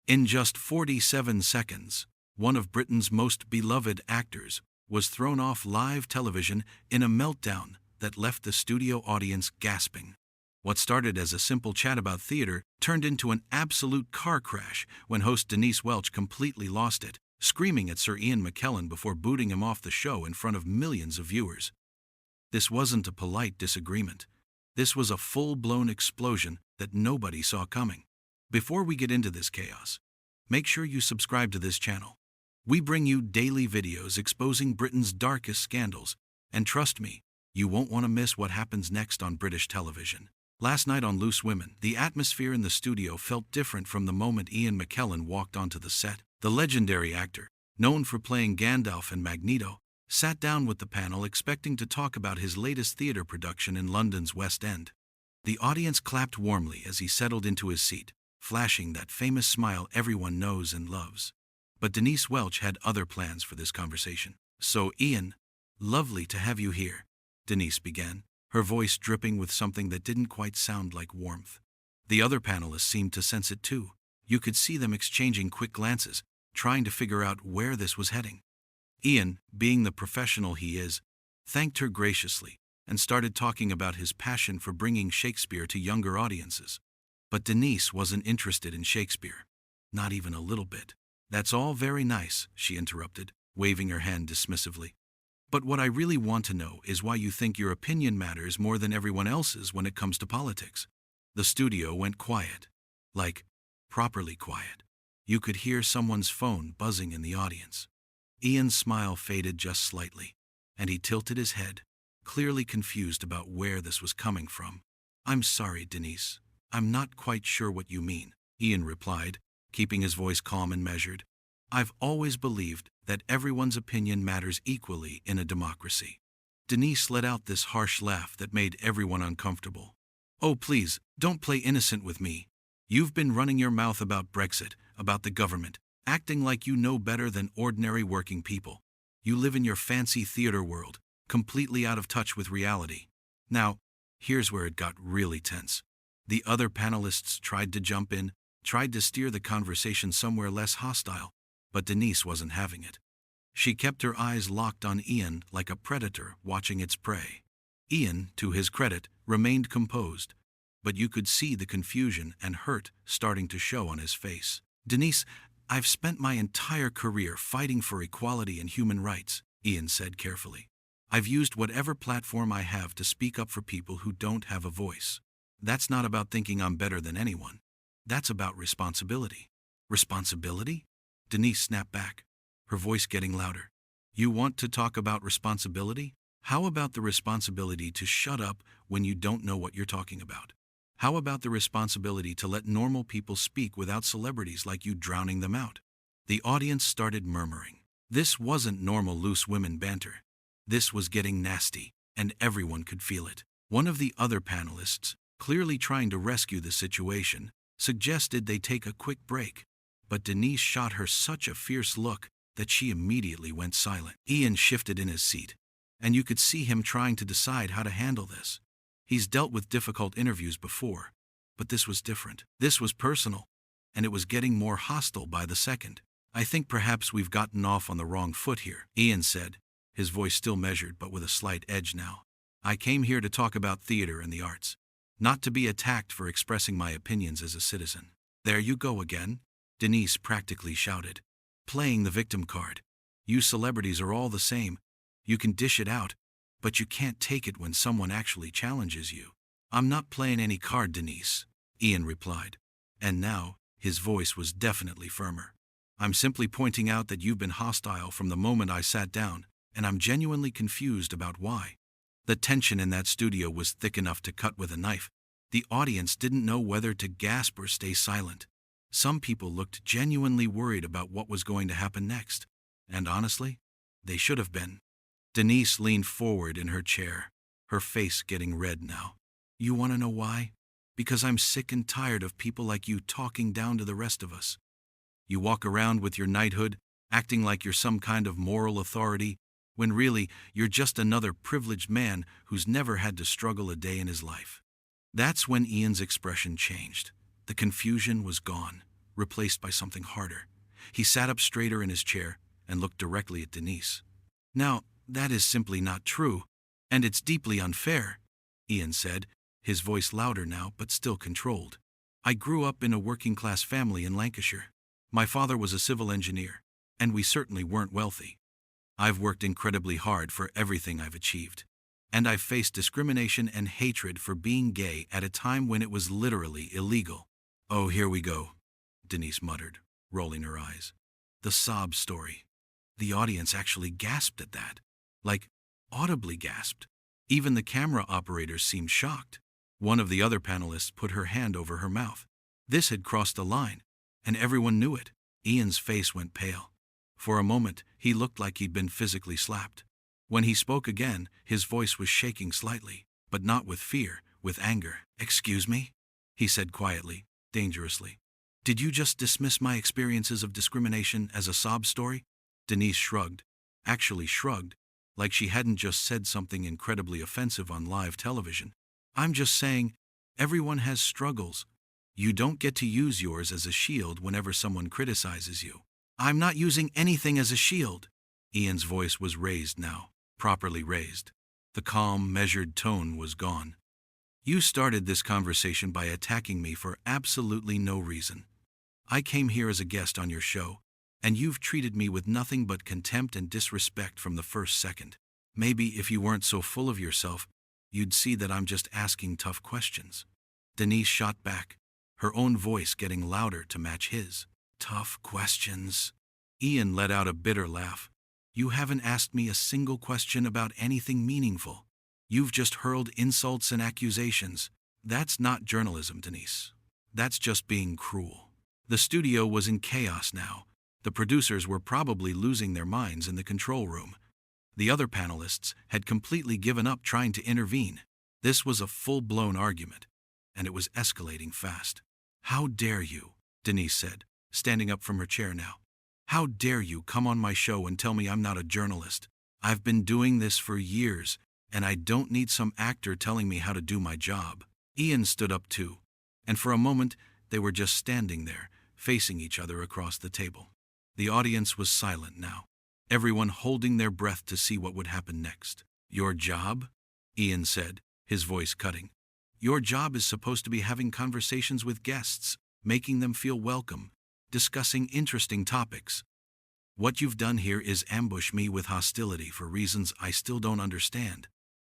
In just 47 seconds, one of Britain's most beloved actors was thrown off live television in a meltdown that left the studio audience gasping. What started as a simple chat about theater turned into an absolute car crash when host Denise Welch completely lost it, screaming at Sir Ian McKellen before booting him off the show in front of millions of viewers. This wasn't a polite disagreement. This was a full-blown explosion that nobody saw coming. Before we get into this chaos, make sure you subscribe to this channel. We bring you daily videos exposing Britain's darkest scandals, and trust me, you won't want to miss what happens next on British television. Last night on Loose Women, the atmosphere in the studio felt different from the moment Ian McKellen walked onto the set. The legendary actor, known for playing Gandalf and Magneto, sat down with the panel expecting to talk about his latest theatre production in London's West End. The audience clapped warmly as he settled into his seat, flashing that famous smile everyone knows and loves. But Denise Welch had other plans for this conversation. "So, Ian, lovely to have you here," Denise began, her voice dripping with something that didn't quite sound like warmth. The other panelists seemed to sense it too. You could see them exchanging quick glances, trying to figure out where this was heading. Ian, being the professional he is, thanked her graciously and started talking about his passion for bringing Shakespeare to younger audiences. But Denise wasn't interested in Shakespeare. Not even a little bit. "That's all very nice," she interrupted, waving her hand dismissively. "But what I really want to know is why you think your opinion matters more than everyone else's when it comes to politics." The studio went quiet. Like, properly quiet. You could hear someone's phone buzzing in the audience. Ian's smile faded just slightly, and he tilted his head, clearly confused about where this was coming from. "I'm sorry, Denise. I'm not quite sure what you mean," Ian replied, keeping his voice calm and measured. "I've always believed that everyone's opinion matters equally in a democracy." Denise let out this harsh laugh that made everyone uncomfortable. "Oh, please, don't play innocent with me. You've been running your mouth about Brexit, about the government, acting like you know better than ordinary working people. You live in your fancy theater world, completely out of touch with reality." Now, here's where it got really tense. The other panelists tried to jump in, tried to steer the conversation somewhere less hostile, but Denise wasn't having it. She kept her eyes locked on Ian like a predator watching its prey. Ian, to his credit, remained composed, but you could see the confusion and hurt starting to show on his face. "Denise, I've spent my entire career fighting for equality and human rights," Ian said carefully. "I've used whatever platform I have to speak up for people who don't have a voice. That's not about thinking I'm better than anyone. That's about responsibility." "Responsibility?" Denise snapped back, her voice getting louder. "You want to talk about responsibility? How about the responsibility to shut up when you don't know what you're talking about? How about the responsibility to let normal people speak without celebrities like you drowning them out?" The audience started murmuring. This wasn't normal Loose Women banter. This was getting nasty, and everyone could feel it. One of the other panelists, clearly trying to rescue the situation, suggested they take a quick break. But Denise shot her such a fierce look that she immediately went silent. Ian shifted in his seat, and you could see him trying to decide how to handle this. He's dealt with difficult interviews before, but this was different. This was personal, and it was getting more hostile by the second. "I think perhaps we've gotten off on the wrong foot here," Ian said, his voice still measured but with a slight edge now. "I came here to talk about theater and the arts, not to be attacked for expressing my opinions as a citizen." "There you go again," Denise practically shouted, playing the victim card. "You celebrities are all the same. You can dish it out, but you can't take it when someone actually challenges you." "I'm not playing any card, Denise," Ian replied, and now his voice was definitely firmer. "I'm simply pointing out that you've been hostile from the moment I sat down, and I'm genuinely confused about why." The tension in that studio was thick enough to cut with a knife. The audience didn't know whether to gasp or stay silent. Some people looked genuinely worried about what was going to happen next, and honestly, they should have been. Denise leaned forward in her chair, her face getting red now. "You want to know why? Because I'm sick and tired of people like you talking down to the rest of us. You walk around with your knighthood, acting like you're some kind of moral authority, when really you're just another privileged man who's never had to struggle a day in his life." That's when Ian's expression changed. The confusion was gone. replaced by something harder. He sat up straighter in his chair and looked directly at Denise. "Now, that is simply not true, and it's deeply unfair," Ian said, his voice louder now but still controlled. "I grew up in a working-class family in Lancashire. My father was a civil engineer, and we certainly weren't wealthy. I've worked incredibly hard for everything I've achieved, and I've faced discrimination and hatred for being gay at a time when it was literally illegal." "Oh, here we go," Denise muttered, rolling her eyes. The sob story. The audience actually gasped at that. Like, audibly gasped. Even the camera operators seemed shocked. One of the other panelists put her hand over her mouth. This had crossed a line, and everyone knew it. Ian's face went pale. For a moment, he looked like he'd been physically slapped. When he spoke again, his voice was shaking slightly, but not with fear, with anger. "Excuse me?" he said quietly, dangerously. "Did you just dismiss my experiences of discrimination as a sob story?" Denise shrugged. Actually shrugged, like she hadn't just said something incredibly offensive on live television. "I'm just saying, everyone has struggles. You don't get to use yours as a shield whenever someone criticizes you." "I'm not using anything as a shield." Ian's voice was raised now, properly raised. The calm, measured tone was gone. "You started this conversation by attacking me for absolutely no reason. I came here as a guest on your show, and you've treated me with nothing but contempt and disrespect from the first second. Maybe if you weren't so full of yourself, you'd see that I'm just asking tough questions." Denise shot back, her own voice getting louder to match his. "Tough questions." Ian let out a bitter laugh. "You haven't asked me a single question about anything meaningful. You've just hurled insults and accusations. That's not journalism, Denise. That's just being cruel." The studio was in chaos now. The producers were probably losing their minds in the control room. The other panelists had completely given up trying to intervene. This was a full-blown argument, and it was escalating fast. "How dare you?" Denise said, standing up from her chair now. "How dare you come on my show and tell me I'm not a journalist? I've been doing this for years, and I don't need some actor telling me how to do my job." Ian stood up too, and for a moment they were just standing there, facing each other across the table. The audience was silent now, everyone holding their breath to see what would happen next. "Your job?" Ian said, his voice cutting. "Your job is supposed to be having conversations with guests, making them feel welcome, discussing interesting topics. What you've done here is ambush me with hostility for reasons I still don't understand.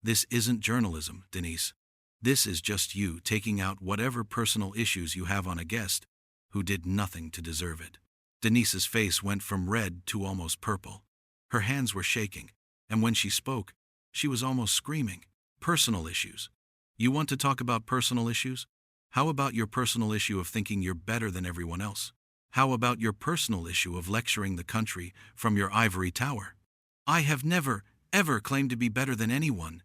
This isn't journalism, Denise. This is just you taking out whatever personal issues you have on a guest who did nothing to deserve it." Denise's face went from red to almost purple. Her hands were shaking, and when she spoke, she was almost screaming. "Personal issues? You want to talk about personal issues? How about your personal issue of thinking you're better than everyone else? How about your personal issue of lecturing the country from your ivory tower?" "I have never, ever claimed to be better than anyone,"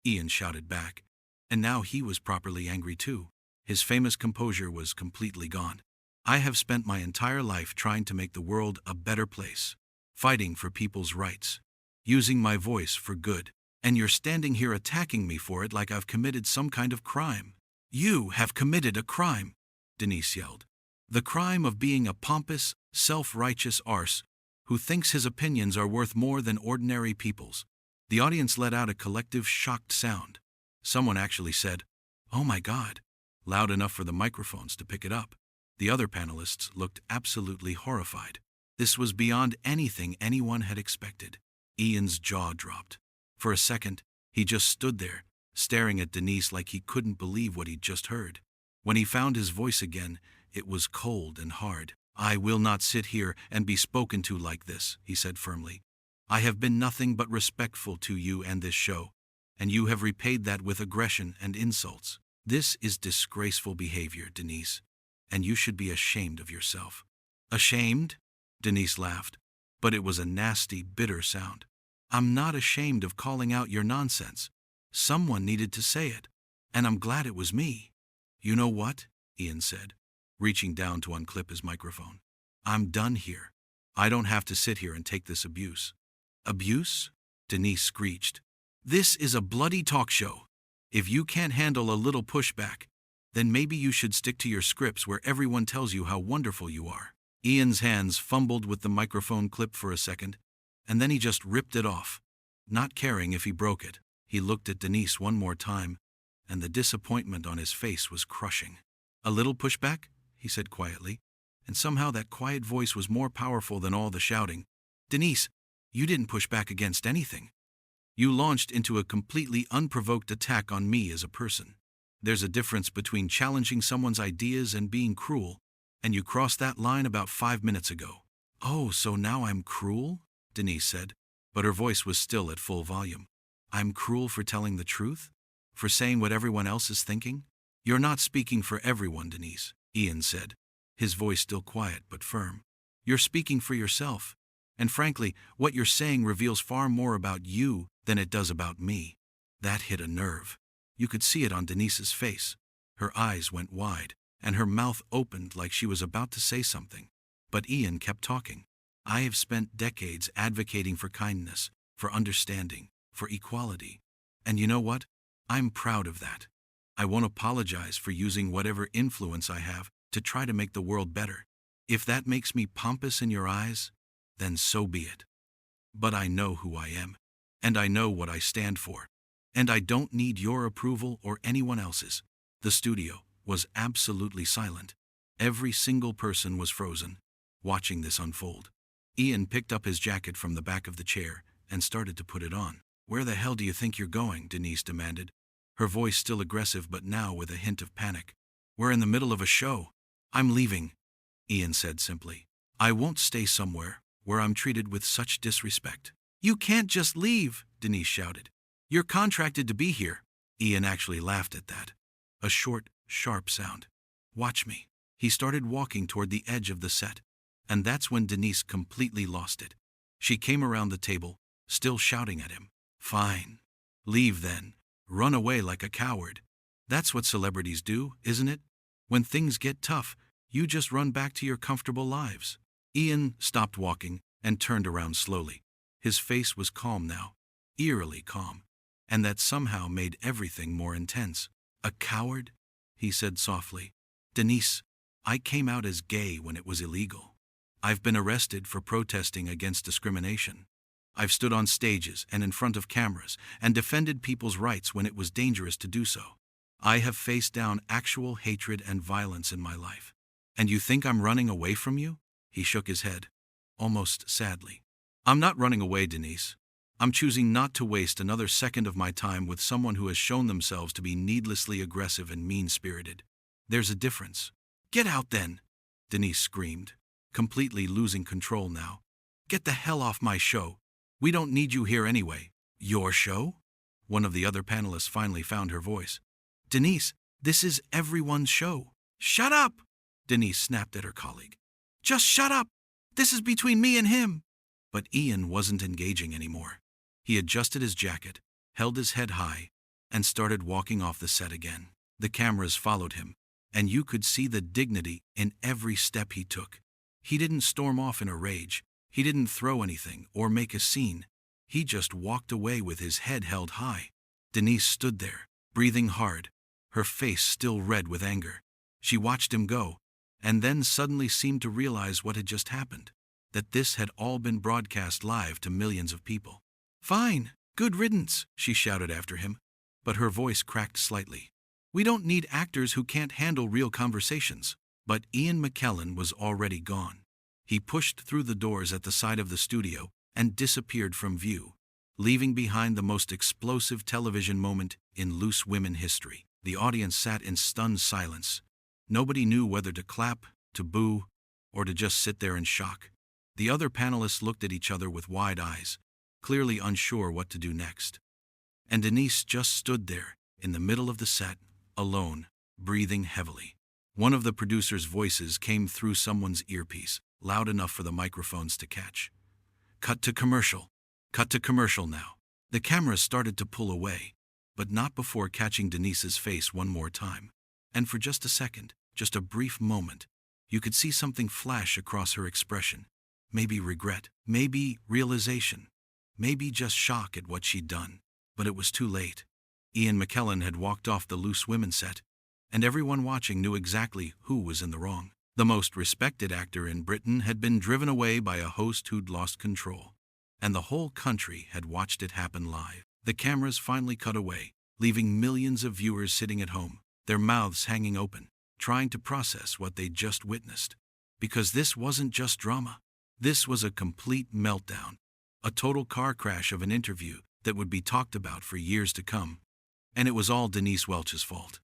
Ian shouted back, and now he was properly angry too. His famous composure was completely gone. "I have spent my entire life trying to make the world a better place, fighting for people's rights, using my voice for good, and you're standing here attacking me for it like I've committed some kind of crime." "You have committed a crime," Denise yelled. "The crime of being a pompous, self-righteous arse who thinks his opinions are worth more than ordinary people's." The audience let out a collective shocked sound. Someone actually said, "Oh my God," loud enough for the microphones to pick it up. The other panelists looked absolutely horrified. This was beyond anything anyone had expected. Ian's jaw dropped. For a second, he just stood there, staring at Denise like he couldn't believe what he'd just heard. When he found his voice again, it was cold and hard. "I will not sit here and be spoken to like this," he said firmly. "I have been nothing but respectful to you and this show, and you have repaid that with aggression and insults. This is disgraceful behavior, Denise, and you should be ashamed of yourself." "Ashamed?" Denise laughed, but it was a nasty, bitter sound. "I'm not ashamed of calling out your nonsense. Someone needed to say it, and I'm glad it was me." "You know what?" Ian said, reaching down to unclip his microphone. "I'm done here. I don't have to sit here and take this abuse." "Abuse?" Denise screeched. "This is a bloody talk show. If you can't handle a little pushback, Then maybe you should stick to your scripts where everyone tells you how wonderful you are. Ian's hands fumbled with the microphone clip for a second, and then he just ripped it off, not caring if he broke it. He looked at Denise one more time, and the disappointment on his face was crushing. "A little pushback?" he said quietly, and somehow that quiet voice was more powerful than all the shouting. "Denise, you didn't push back against anything. You launched into a completely unprovoked attack on me as a person. There's a difference between challenging someone's ideas and being cruel, and you crossed that line about 5 minutes ago." "Oh, so now I'm cruel?" Denise said, but her voice was still at full volume. "I'm cruel for telling the truth? For saying what everyone else is thinking?" "You're not speaking for everyone, Denise," Ian said, his voice still quiet but firm. "You're speaking for yourself. And frankly, what you're saying reveals far more about you than it does about me." That hit a nerve. You could see it on Denise's face. Her eyes went wide, and her mouth opened like she was about to say something. But Ian kept talking. "I have spent decades advocating for kindness, for understanding, for equality. And you know what? I'm proud of that. I won't apologize for using whatever influence I have to try to make the world better. If that makes me pompous in your eyes, then so be it. But I know who I am, and I know what I stand for. And I don't need your approval or anyone else's." The studio was absolutely silent. Every single person was frozen, watching this unfold. Ian picked up his jacket from the back of the chair and started to put it on. "Where the hell do you think you're going?" Denise demanded, her voice still aggressive but now with a hint of panic. "We're in the middle of a show." "I'm leaving," Ian said simply. "I won't stay somewhere where I'm treated with such disrespect." "You can't just leave," Denise shouted. "You're contracted to be here." Ian actually laughed at that. A short, sharp sound. "Watch me." He started walking toward the edge of the set, and that's when Denise completely lost it. She came around the table, still shouting at him. "Fine. Leave then. Run away like a coward. That's what celebrities do, isn't it? When things get tough, you just run back to your comfortable lives." Ian stopped walking and turned around slowly. His face was calm now, eerily calm, and that somehow made everything more intense. "A coward?" he said softly. "Denise, I came out as gay when it was illegal. I've been arrested for protesting against discrimination. I've stood on stages and in front of cameras and defended people's rights when it was dangerous to do so. I have faced down actual hatred and violence in my life. And you think I'm running away from you?" He shook his head, almost sadly. "I'm not running away, Denise. I'm choosing not to waste another second of my time with someone who has shown themselves to be needlessly aggressive and mean-spirited. There's a difference." "Get out then," Denise screamed, completely losing control now. "Get the hell off my show. We don't need you here anyway." "Your show?" One of the other panelists finally found her voice. "Denise, this is everyone's show." "Shut up!" Denise snapped at her colleague. "Just shut up! This is between me and him." But Ian wasn't engaging anymore. He adjusted his jacket, held his head high, and started walking off the set again. The cameras followed him, and you could see the dignity in every step he took. He didn't storm off in a rage. He didn't throw anything or make a scene. He just walked away with his head held high. Denise stood there, breathing hard, her face still red with anger. She watched him go, and then suddenly seemed to realize what had just happened, that this had all been broadcast live to millions of people. "Fine, good riddance," she shouted after him, but her voice cracked slightly. "We don't need actors who can't handle real conversations." But Ian McKellen was already gone. He pushed through the doors at the side of the studio and disappeared from view, leaving behind the most explosive television moment in Loose Women history. The audience sat in stunned silence. Nobody knew whether to clap, to boo, or to just sit there in shock. The other panelists looked at each other with wide eyes, clearly unsure what to do next. And Denise just stood there, in the middle of the set, alone, breathing heavily. One of the producers' voices came through someone's earpiece, loud enough for the microphones to catch. "Cut to commercial. Cut to commercial now." The camera started to pull away, but not before catching Denise's face one more time. And for just a second, just a brief moment, you could see something flash across her expression. Maybe regret, maybe realization, maybe just shock at what she'd done. But it was too late. Ian McKellen had walked off the Loose Women set, and everyone watching knew exactly who was in the wrong. The most respected actor in Britain had been driven away by a host who'd lost control, and the whole country had watched it happen live. The cameras finally cut away, leaving millions of viewers sitting at home, their mouths hanging open, trying to process what they'd just witnessed. Because this wasn't just drama. This was a complete meltdown, a total car crash of an interview that would be talked about for years to come. And it was all Denise Welch's fault.